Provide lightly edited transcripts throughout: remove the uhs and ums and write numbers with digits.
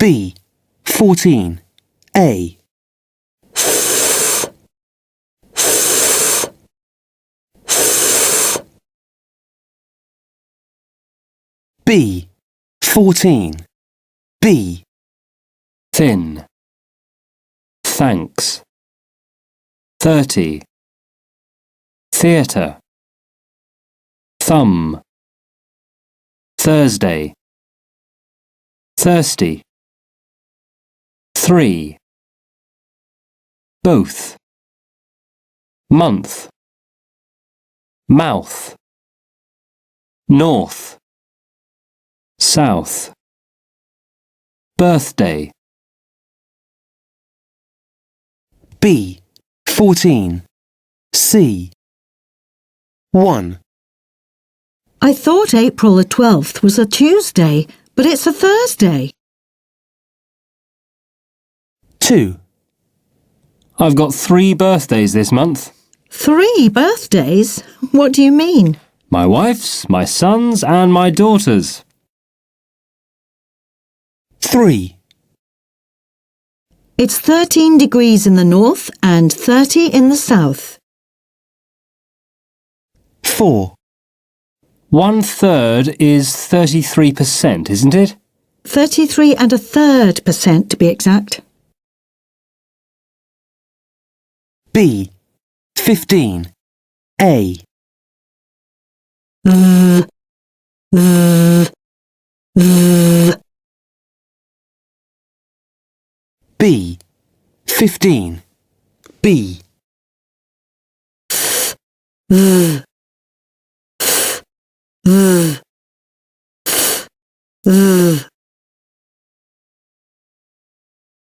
B. 14. A. B. 14. B. Thin. Thanks. 30. Theatre. Thumb. Thursday. Thirsty. 3. Both. Month. Mouth. North. South. Birthday. B. 14. C. 1. I thought April the 12th was a Tuesday, but it's a Thursday. 2. I've got 3 birthdays this month. 3 birthdays? What do you mean? My wife's, my son's and my daughter's. 3. It's 13 degrees in the north and 30 in the south. 4. 1/3 is 33%, isn't it? 33 1/3% to be exact. B. 15. A. B. 15. B.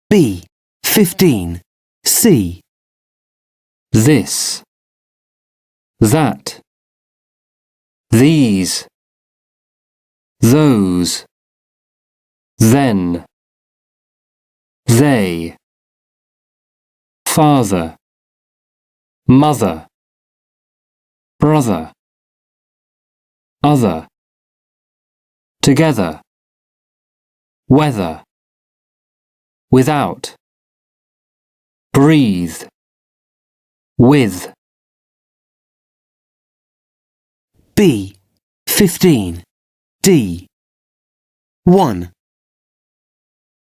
B. 15. C. This. That. These. Those. Then. They. Father. Mother. Brother. Other. Together. Weather. Without. Breathe. With. B. 15. D. 1.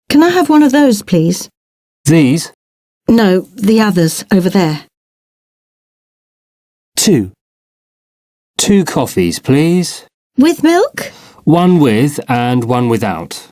Can I have one of those, please? These. No, the others over there. 2. 2 coffees, please. With milk? One with and one without.